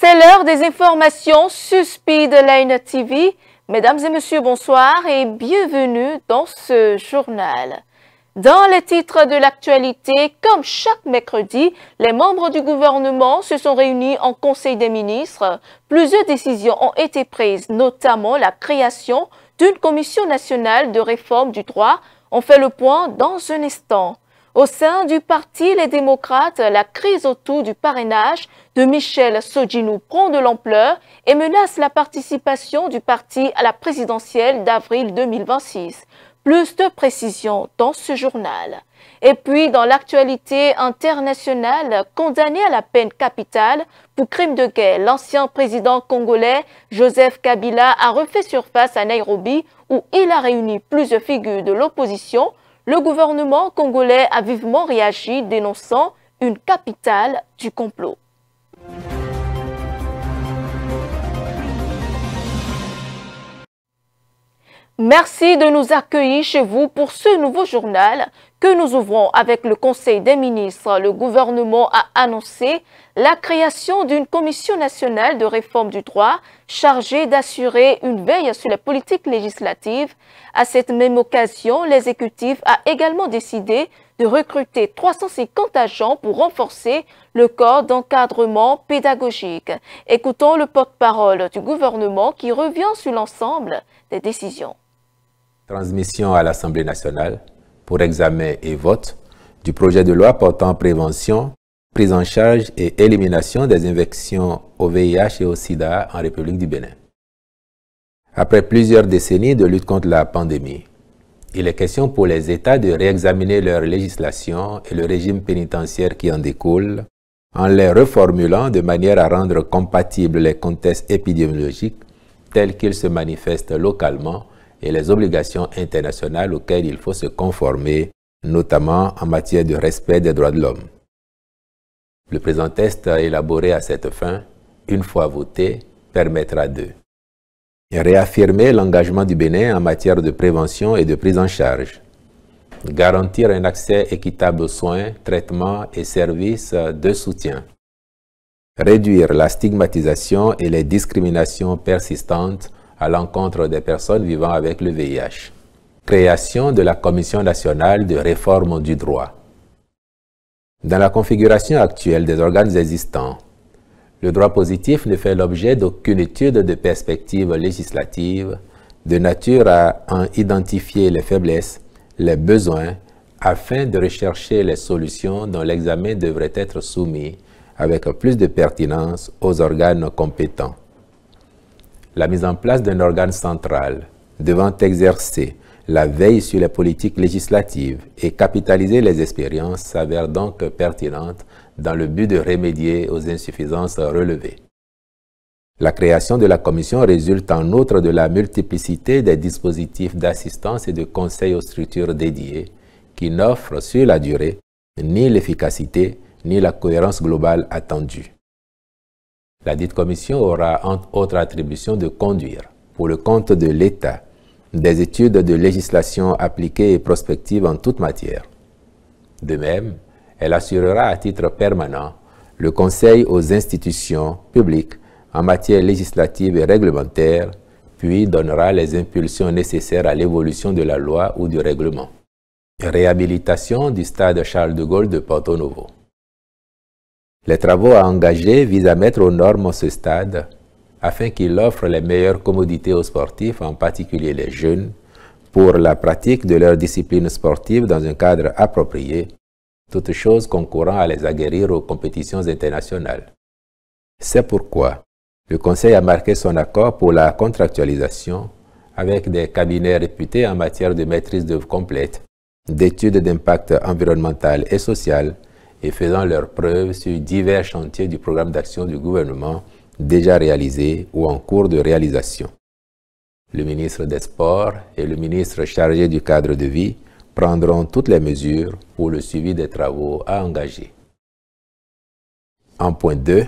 C'est l'heure des informations sur Speedline TV. Mesdames et messieurs, bonsoir et bienvenue dans ce journal. Dans les titres de l'actualité, comme chaque mercredi, les membres du gouvernement se sont réunis en Conseil des ministres. Plusieurs décisions ont été prises, notamment la création d'une commission nationale de réforme du droit. On fait le point dans un instant. Au sein du Parti Les Démocrates, la crise autour du parrainage de Michel Sodjinou prend de l'ampleur et menace la participation du parti à la présidentielle d'avril 2026. Plus de précisions dans ce journal. Et puis, dans l'actualité internationale, condamné à la peine capitale pour crime de guerre, l'ancien président congolais Joseph Kabila a refait surface à Nairobi où il a réuni plusieurs figures de l'opposition. Le gouvernement congolais a vivement réagi, dénonçant une capitale du complot. Merci de nous accueillir chez vous pour ce nouveau journal que nous ouvrons avec le Conseil des ministres. Le gouvernement a annoncé la création d'une commission nationale de réforme du droit chargée d'assurer une veille sur les politiques législatives. À cette même occasion, l'exécutif a également décidé de recruter 350 agents pour renforcer le corps d'encadrement pédagogique. Écoutons le porte-parole du gouvernement qui revient sur l'ensemble des décisions. Transmission à l'Assemblée nationale pour examen et vote du projet de loi portant prévention, prise en charge et élimination des infections au VIH et au sida en République du Bénin. Après plusieurs décennies de lutte contre la pandémie, il est question pour les États de réexaminer leur législation et le régime pénitentiaire qui en découle, en les reformulant de manière à rendre compatibles les contextes épidémiologiques tels qu'ils se manifestent localement et les obligations internationales auxquelles il faut se conformer, notamment en matière de respect des droits de l'homme. Le présent texte élaboré à cette fin, une fois voté, permettra de réaffirmer l'engagement du Bénin en matière de prévention et de prise en charge, garantir un accès équitable aux soins, traitements et services de soutien, réduire la stigmatisation et les discriminations persistantes à l'encontre des personnes vivant avec le VIH. Création de la Commission nationale de réforme du droit. Dans la configuration actuelle des organes existants, le droit positif ne fait l'objet d'aucune étude de perspective législative de nature à en identifier les faiblesses, les besoins, afin de rechercher les solutions dont l'examen devrait être soumis avec plus de pertinence aux organes compétents. La mise en place d'un organe central devant exercer la veille sur les politiques législatives et capitaliser les expériences s'avère donc pertinente dans le but de remédier aux insuffisances relevées. La création de la commission résulte en outre de la multiplicité des dispositifs d'assistance et de conseil aux structures dédiées qui n'offrent sur la durée ni l'efficacité ni la cohérence globale attendue. La dite commission aura entre autres attribution de conduire, pour le compte de l'État, des études de législation appliquées et prospectives en toute matière. De même, elle assurera à titre permanent le conseil aux institutions publiques en matière législative et réglementaire, puis donnera les impulsions nécessaires à l'évolution de la loi ou du règlement. Réhabilitation du stade Charles de Gaulle de Porto Novo. Les travaux à engager visent à mettre aux normes ce stade afin qu'il offre les meilleures commodités aux sportifs, en particulier les jeunes, pour la pratique de leur discipline sportive dans un cadre approprié, toutes choses concourant à les aguerrir aux compétitions internationales. C'est pourquoi le Conseil a marqué son accord pour la contractualisation avec des cabinets réputés en matière de maîtrise d'œuvre complète, d'études d'impact environnemental et social, et faisant leurs preuves sur divers chantiers du programme d'action du gouvernement déjà réalisés ou en cours de réalisation. Le ministre des Sports et le ministre chargé du cadre de vie prendront toutes les mesures pour le suivi des travaux à engager. En point 2,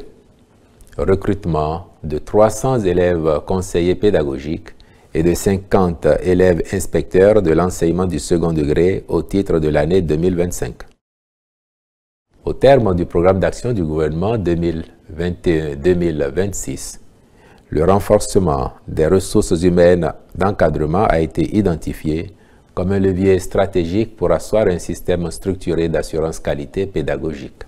recrutement de 300 élèves conseillers pédagogiques et de 50 élèves inspecteurs de l'enseignement du second degré au titre de l'année 2025. Au terme du programme d'action du gouvernement 2021-2026, le renforcement des ressources humaines d'encadrement a été identifié comme un levier stratégique pour asseoir un système structuré d'assurance qualité pédagogique.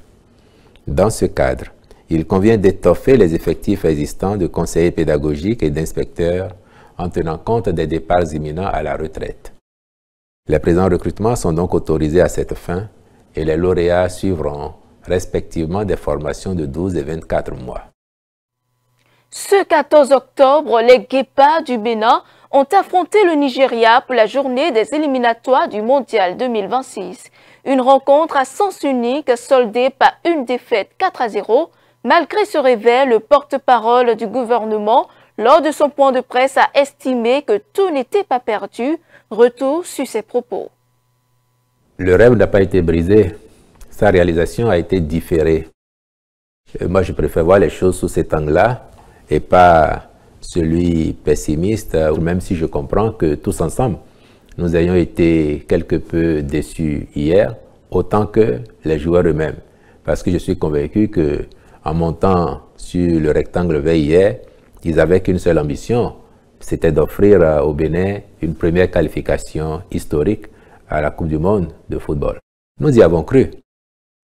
Dans ce cadre, il convient d'étoffer les effectifs existants de conseillers pédagogiques et d'inspecteurs en tenant compte des départs imminents à la retraite. Les présents recrutements sont donc autorisés à cette fin et les lauréats suivront respectivement des formations de 12 et 24 mois. Ce 14 octobre, les Guépards du Bénin ont affronté le Nigeria pour la journée des éliminatoires du Mondial 2026. Une rencontre à sens unique soldée par une défaite 4-0. Malgré ce réveil, le porte-parole du gouvernement, lors de son point de presse, a estimé que tout n'était pas perdu. Retour sur ses propos. Le rêve n'a pas été brisé. Sa réalisation a été différée. Moi, je préfère voir les choses sous cet angle-là et pas celui pessimiste, même si je comprends que tous ensemble, nous ayons été quelque peu déçus hier, autant que les joueurs eux-mêmes. Parce que je suis convaincu qu'en montant sur le rectangle vert hier, ils n'avaient qu'une seule ambition, c'était d'offrir au Bénin une première qualification historique à la Coupe du Monde de football. Nous y avons cru.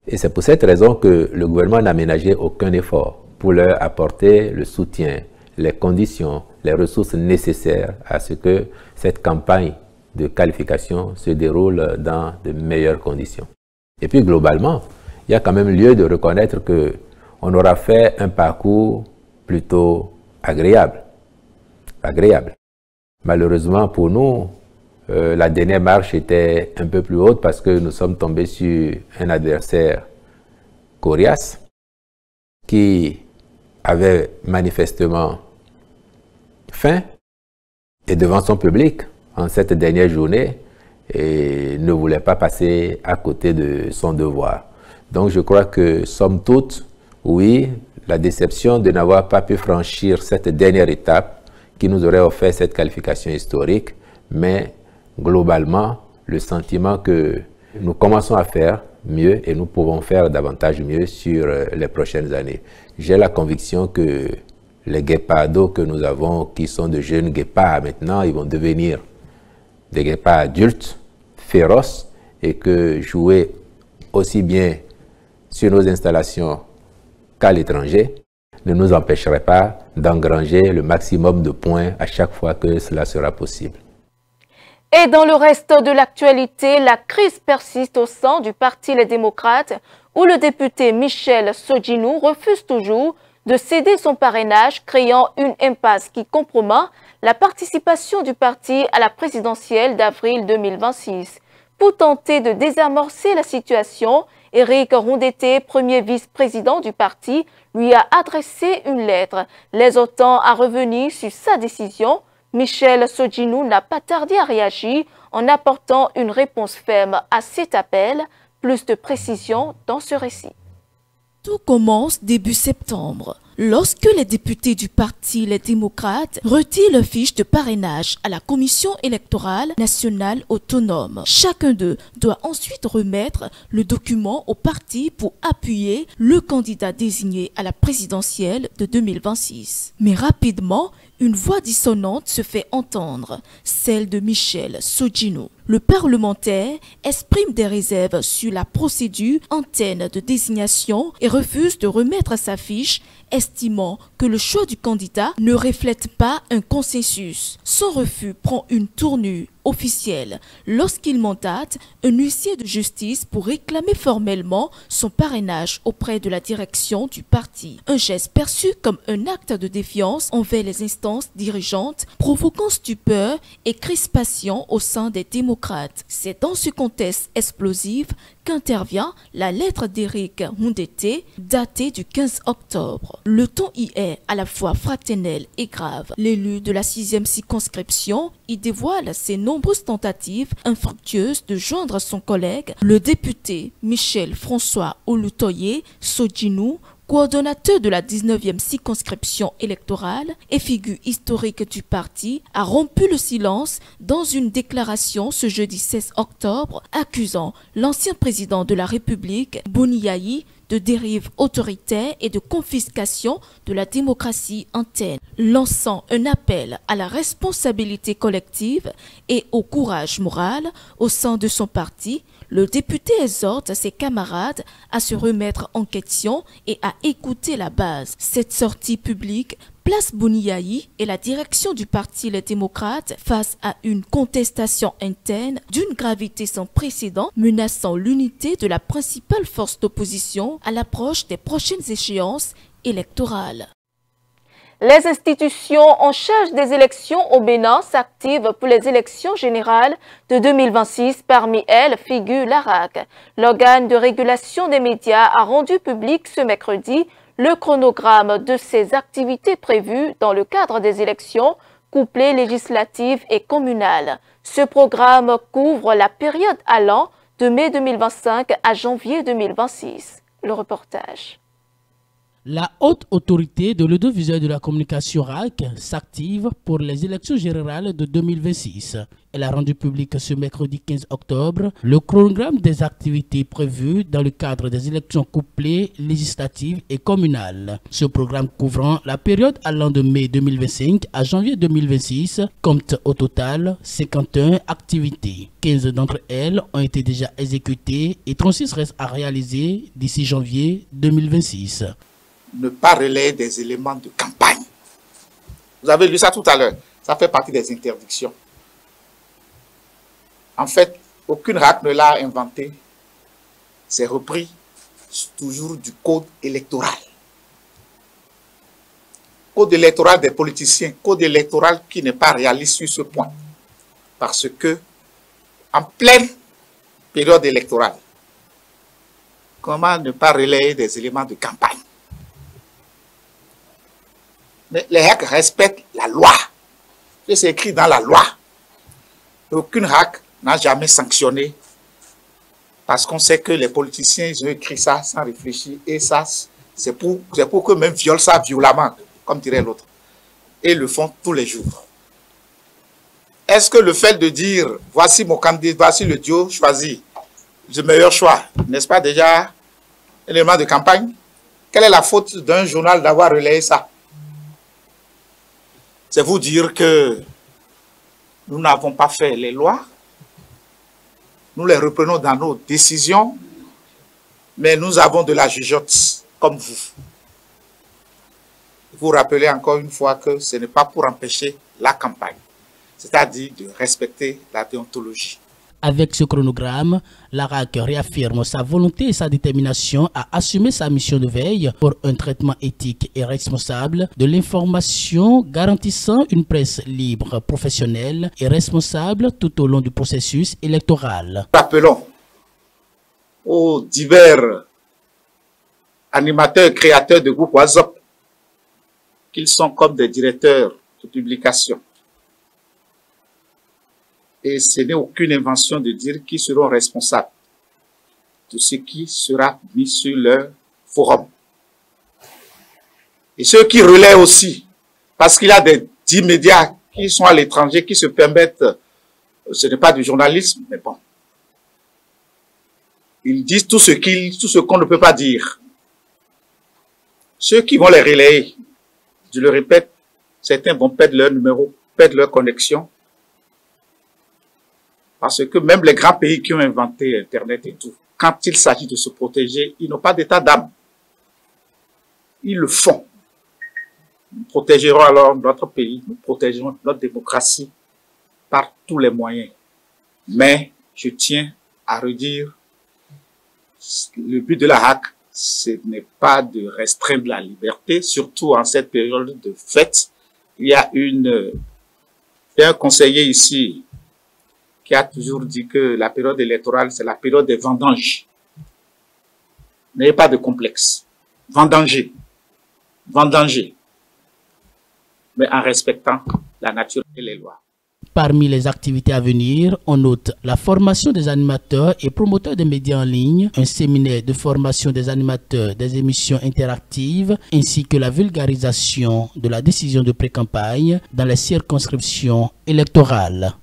Et c'est pour cette raison que le gouvernement n'a ménagé aucun effort pour leur apporter le soutien, les conditions, les ressources nécessaires à ce que cette campagne de qualification se déroule dans de meilleures conditions. Et puis globalement, il y a quand même lieu de reconnaître qu'on aura fait un parcours plutôt agréable. Malheureusement pour nous, la dernière marche était un peu plus haute parce que nous sommes tombés sur un adversaire coriace qui avait manifestement faim et devant son public en cette dernière journée et ne voulait pas passer à côté de son devoir. Donc je crois que somme toute, oui, la déception de n'avoir pas pu franchir cette dernière étape qui nous aurait offert cette qualification historique, mais globalement, le sentiment que nous commençons à faire mieux et nous pouvons faire davantage mieux sur les prochaines années. J'ai la conviction que les guépardos que nous avons, qui sont de jeunes guépards maintenant, ils vont devenir des guépards adultes, féroces, et que jouer aussi bien sur nos installations qu'à l'étranger ne nous empêcherait pas d'engranger le maximum de points à chaque fois que cela sera possible. Et dans le reste de l'actualité, la crise persiste au sein du Parti Les Démocrates, où le député Michel Sodjinou refuse toujours de céder son parrainage, créant une impasse qui compromet la participation du parti à la présidentielle d'avril 2026. Pour tenter de désamorcer la situation, Éric Rondeté, premier vice-président du parti, lui a adressé une lettre, l'exhortant à revenir sur sa décision. Michel Sodjinou n'a pas tardé à réagir en apportant une réponse ferme à cet appel. Plus de précision dans ce récit. Tout commence début septembre, lorsque les députés du Parti Les Démocrates retirent leur fiche de parrainage à la Commission électorale nationale autonome. Chacun d'eux doit ensuite remettre le document au parti pour appuyer le candidat désigné à la présidentielle de 2026. Mais rapidement, une voix dissonante se fait entendre, celle de Michel Sodjinou. Le parlementaire exprime des réserves sur la procédure antenne de désignation et refuse de remettre sa fiche, estimant que le choix du candidat ne reflète pas un consensus. Son refus prend une tournure officielle lorsqu'il mandate un huissier de justice pour réclamer formellement son parrainage auprès de la direction du parti. Un geste perçu comme un acte de défiance envers les instances dirigeantes, provoquant stupeur et crispation au sein des démocrates. C'est dans ce contexte explosif qu'intervient la lettre d'Éric Rondeté, datée du 15 octobre. Le ton y est à la fois fraternel et grave. L'élu de la 6e circonscription y dévoile ses nombreuses tentatives infructueuses de joindre son collègue, le député Michel François Olutoye Sodjinou, coordonnateur de la 19e circonscription électorale et figure historique du parti, a rompu le silence dans une déclaration ce jeudi 16 octobre, accusant l'ancien président de la République, Boniaï, de dérive autoritaire et de confiscation de la démocratie interne, lançant un appel à la responsabilité collective et au courage moral au sein de son parti. Le député exhorte ses camarades à se remettre en question et à écouter la base. Cette sortie publique place Bouniaï et la direction du parti Les Démocrates face à une contestation interne d'une gravité sans précédent menaçant l'unité de la principale force d'opposition à l'approche des prochaines échéances électorales. Les institutions en charge des élections au Bénin s'activent pour les élections générales de 2026. Parmi elles figure l'ARAC. L'organe de régulation des médias a rendu public ce mercredi le chronogramme de ses activités prévues dans le cadre des élections couplées législatives et communales. Ce programme couvre la période allant de mai 2025 à janvier 2026. Le reportage. La haute autorité de l'audiovisuel de la communication RAC s'active pour les élections générales de 2026. Elle a rendu public ce mercredi 15 octobre le chronogramme des activités prévues dans le cadre des élections couplées législatives et communales. Ce programme couvrant la période allant de mai 2025 à janvier 2026 compte au total 51 activités. 15 d'entre elles ont été déjà exécutées et 36 restent à réaliser d'ici janvier 2026. Ne pas relayer des éléments de campagne. Vous avez lu ça tout à l'heure. Ça fait partie des interdictions. En fait, aucune RAC ne l'a inventé. C'est repris toujours du code électoral. Code électoral des politiciens. Code électoral qui n'est pas réaliste sur ce point. Parce que, en pleine période électorale, comment ne pas relayer des éléments de campagne? Mais les RAC respectent la loi. C'est écrit dans la loi. Aucune RAC n'a jamais sanctionné parce qu'on sait que les politiciens ils ont écrit ça sans réfléchir et ça c'est pour qu'eux-mêmes violent ça violemment, comme dirait l'autre, et le font tous les jours. Est-ce que le fait de dire voici mon candidat, voici le duo choisi, le meilleur choix, n'est-ce pas déjà un élément de campagne? Quelle est la faute d'un journal d'avoir relayé ça? C'est vous dire que nous n'avons pas fait les lois, nous les reprenons dans nos décisions, mais nous avons de la jugeote comme vous. Vous rappelez encore une fois que ce n'est pas pour empêcher la campagne, c'est-à-dire de respecter la déontologie. Avec ce chronogramme, l'ARAC réaffirme sa volonté et sa détermination à assumer sa mission de veille pour un traitement éthique et responsable de l'information garantissant une presse libre, professionnelle et responsable tout au long du processus électoral. Rappelons aux divers animateurs et créateurs de groupe WhatsApp qu'ils sont comme des directeurs de publication. Et ce n'est aucune invention de dire qu'ils seront responsables de ce qui sera mis sur leur forum. Et ceux qui relaient aussi, parce qu'il y a des 10 médias qui sont à l'étranger, qui se permettent, ce n'est pas du journalisme, mais bon. Ils disent tout ce qu'on ne peut pas dire. Ceux qui vont les relayer, je le répète, certains vont perdre leur numéro, perdre leur connexion. Parce que même les grands pays qui ont inventé Internet et tout, quand il s'agit de se protéger, ils n'ont pas d'état d'âme. Ils le font. Nous protégerons alors notre pays, nous protégerons notre démocratie par tous les moyens. Mais je tiens à redire, le but de la RAC, ce n'est pas de restreindre la liberté, surtout en cette période de fête. Il y a un conseiller ici qui a toujours dit que la période électorale, c'est la période des vendanges. N'ayez pas de complexe. Vendanger. Vendanger. Mais en respectant la nature et les lois. Parmi les activités à venir, on note la formation des animateurs et promoteurs des médias en ligne, un séminaire de formation des animateurs des émissions interactives, ainsi que la vulgarisation de la décision de pré-campagne dans les circonscriptions électorales.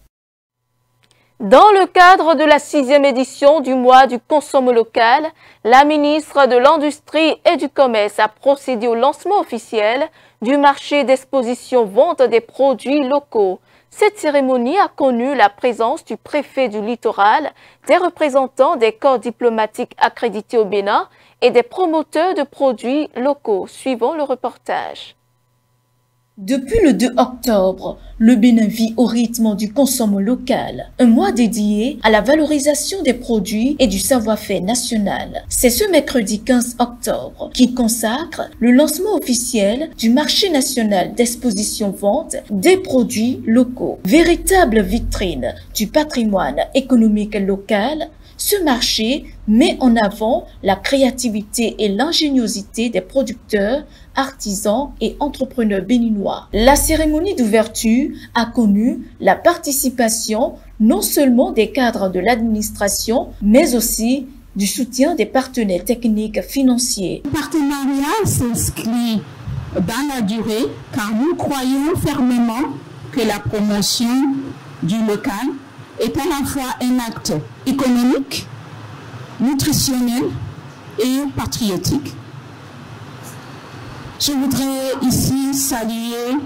Dans le cadre de la 6e édition du mois du consomme local, la ministre de l'Industrie et du Commerce a procédé au lancement officiel du marché d'exposition-vente des produits locaux. Cette cérémonie a connu la présence du préfet du littoral, des représentants des corps diplomatiques accrédités au Bénin et des promoteurs de produits locaux. Suivons le reportage. Depuis le 2 octobre, le Bénin vit au rythme du consomme local, un mois dédié à la valorisation des produits et du savoir-faire national. C'est ce mercredi 15 octobre qui consacre le lancement officiel du marché national d'exposition-vente des produits locaux. Véritable vitrine du patrimoine économique local, ce marché met en avant la créativité et l'ingéniosité des producteurs, artisans et entrepreneurs béninois. La cérémonie d'ouverture a connu la participation non seulement des cadres de l'administration, mais aussi du soutien des partenaires techniques financiers. Le partenariat s'inscrit dans la durée car nous croyons fermement que la promotion du local est à la fois un acte économique, nutritionnel et patriotique. Je voudrais ici saluer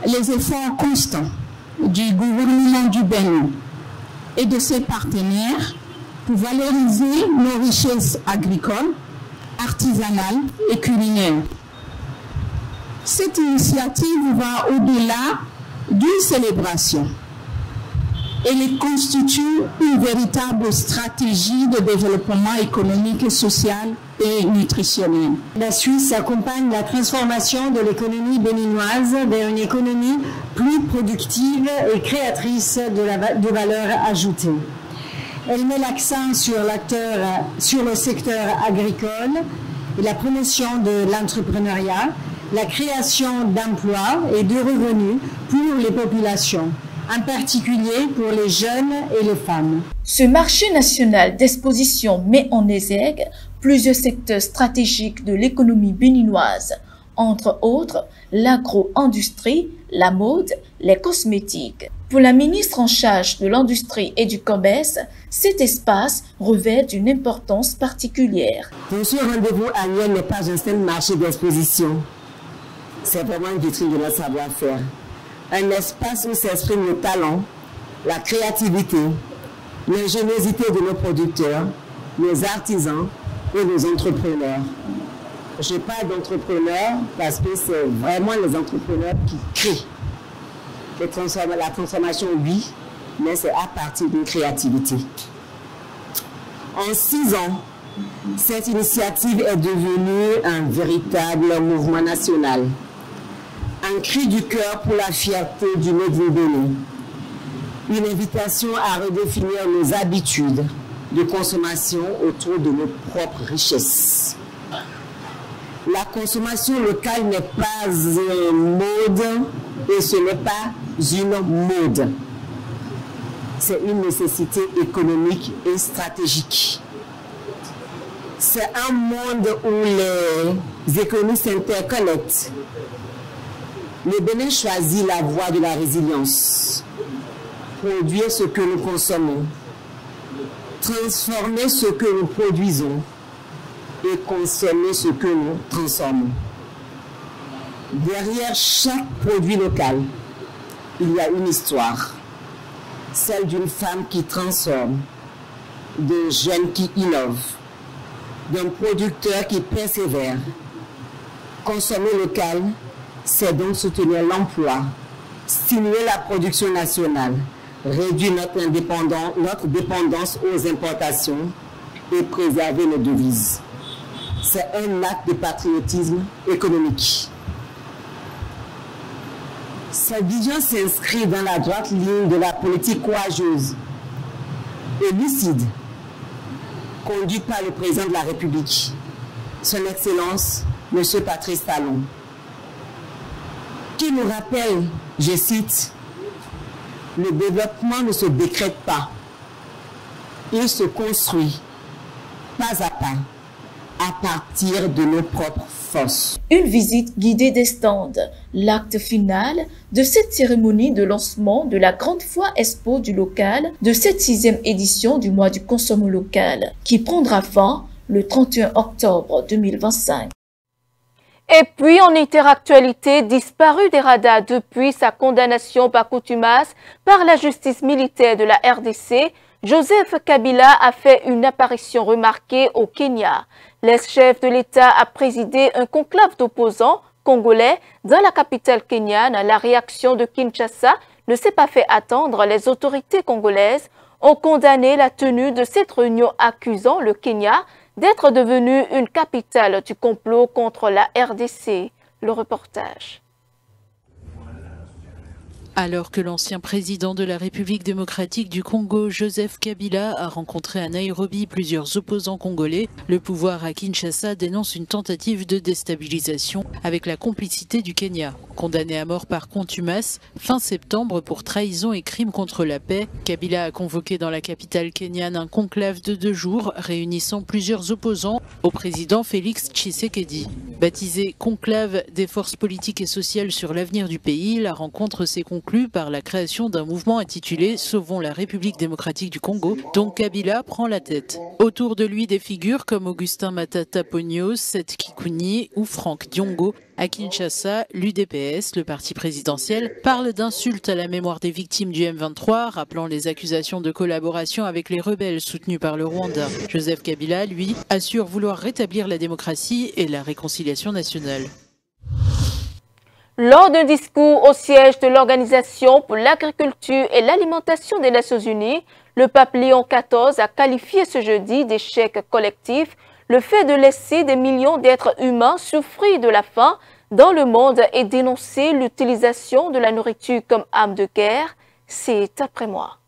les efforts constants du gouvernement du Bénin et de ses partenaires pour valoriser nos richesses agricoles, artisanales et culinaires. Cette initiative va au-delà d'une célébration. Elle constitue une véritable stratégie de développement économique, social et nutritionnel. La Suisse accompagne la transformation de l'économie béninoise vers une économie plus productive et créatrice de valeur ajoutée. Elle met l'accent sur le secteur agricole et la promotion de l'entrepreneuriat, la création d'emplois et de revenus pour les populations, en particulier pour les jeunes et les femmes. Ce marché national d'exposition met en exergue plusieurs secteurs stratégiques de l'économie béninoise, entre autres l'agro-industrie, la mode, les cosmétiques. Pour la ministre en charge de l'industrie et du commerce, cet espace revêt une importance particulière. Ce rendez-vous annuel n'est pas un seul marché d'exposition. C'est vraiment une vitrine de notre savoir-faire. Un espace où s'expriment le talent, la créativité, l'ingéniosité de nos producteurs, nos artisans et nos entrepreneurs. Je parle d'entrepreneurs parce que c'est vraiment les entrepreneurs qui créent. La transformation, oui, mais c'est à partir d'une créativité. En 6 ans, cette initiative est devenue un véritable mouvement national. Un cri du cœur pour la fierté du Made in Bénin. Une invitation à redéfinir nos habitudes de consommation autour de nos propres richesses. La consommation locale n'est pas une mode et ce n'est pas une mode. C'est une nécessité économique et stratégique. C'est un monde où les économies s'interconnectent. Le Bénin choisit la voie de la résilience. Produire ce que nous consommons, transformer ce que nous produisons et consommer ce que nous transformons. Derrière chaque produit local, il y a une histoire. Celle d'une femme qui transforme, de jeunes qui innovent, d'un producteur qui persévère. Consommer local, c'est donc soutenir l'emploi, stimuler la production nationale, réduire notre dépendance aux importations et préserver nos devises. C'est un acte de patriotisme économique. Cette vision s'inscrit dans la droite ligne de la politique courageuse et lucide conduite par le président de la République, son Excellence, M. Patrice Talon, qui nous rappelle, je cite, « Le développement ne se décrète pas, il se construit pas à pas, à partir de nos propres forces. Une visite guidée des stands, l'acte final de cette cérémonie de lancement de la Grande Foire Expo du local de cette 6e édition du mois du consommé local qui prendra fin le 31 octobre 2025. Et puis, en interactualité, disparu des radars depuis sa condamnation par contumace par la justice militaire de la RDC, Joseph Kabila a fait une apparition remarquée au Kenya. L'ex-chef de l'État a présidé un conclave d'opposants congolais dans la capitale kenyane. La réaction de Kinshasa ne s'est pas fait attendre. Les autorités congolaises ont condamné la tenue de cette réunion accusant le Kenya d'être devenu une capitale du complot contre la RDC. Le reportage. Alors que l'ancien président de la République démocratique du Congo, Joseph Kabila, a rencontré à Nairobi plusieurs opposants congolais, le pouvoir à Kinshasa dénonce une tentative de déstabilisation avec la complicité du Kenya. Condamné à mort par contumace, fin septembre pour trahison et crimes contre la paix, Kabila a convoqué dans la capitale kenyane un conclave de 2 jours réunissant plusieurs opposants au président Félix Tshisekedi. Baptisé conclave des forces politiques et sociales sur l'avenir du pays, la rencontre s'est conclue par la création d'un mouvement intitulé « Sauvons la République démocratique du Congo » dont Kabila prend la tête. Autour de lui, des figures comme Augustin Matata Ponyo, Seth Kikuni ou Franck Diongo. À Kinshasa, l'UDPS, le parti présidentiel, parle d'insultes à la mémoire des victimes du M23, rappelant les accusations de collaboration avec les rebelles soutenus par le Rwanda. Joseph Kabila, lui, assure vouloir rétablir la démocratie et la réconciliation nationale. Lors d'un discours au siège de l'Organisation pour l'agriculture et l'alimentation des Nations Unies, le pape Léon XIV a qualifié ce jeudi d'échec collectif le fait de laisser des millions d'êtres humains souffrir de la faim dans le monde et dénoncer l'utilisation de la nourriture comme arme de guerre. C'est après moi.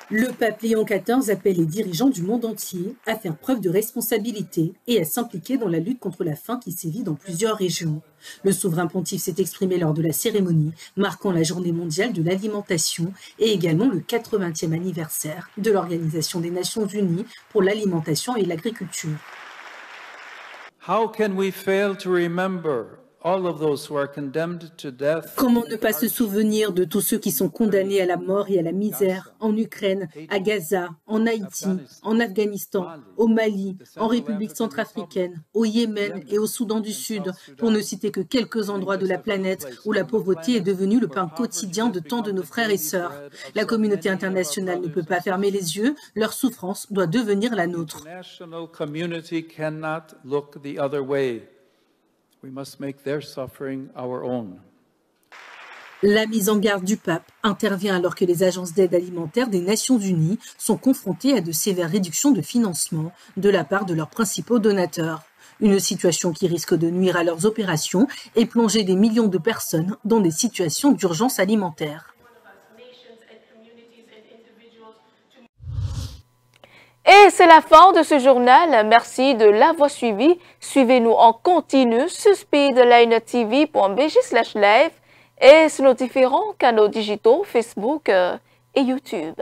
Le pape Léon XIV appelle les dirigeants du monde entier à faire preuve de responsabilité et à s'impliquer dans la lutte contre la faim qui sévit dans plusieurs régions. Le souverain pontife s'est exprimé lors de la cérémonie marquant la Journée mondiale de l'alimentation et également le 80e anniversaire de l'Organisation des Nations Unies pour l'alimentation et l'agriculture. How can we fail to remember Comment ne pas se souvenir de tous ceux qui sont condamnés à la mort et à la misère en Ukraine, à Gaza, en Haïti, en Afghanistan, au Mali, en République centrafricaine, au Yémen et au Soudan du Sud, pour ne citer que quelques endroits de la planète où la pauvreté est devenue le pain quotidien de tant de nos frères et sœurs. La communauté internationale ne peut pas fermer les yeux, leur souffrance doit devenir la nôtre. We must make their suffering our own. La mise en garde du pape intervient alors que les agences d'aide alimentaire des Nations Unies sont confrontées à de sévères réductions de financement de la part de leurs principaux donateurs. Une situation qui risque de nuire à leurs opérations et plonger des millions de personnes dans des situations d'urgence alimentaire. Et c'est la fin de ce journal. Merci de l'avoir suivi. Suivez-nous en continu sur speedlinetv.bg/live et sur nos différents canaux digitaux Facebook et YouTube.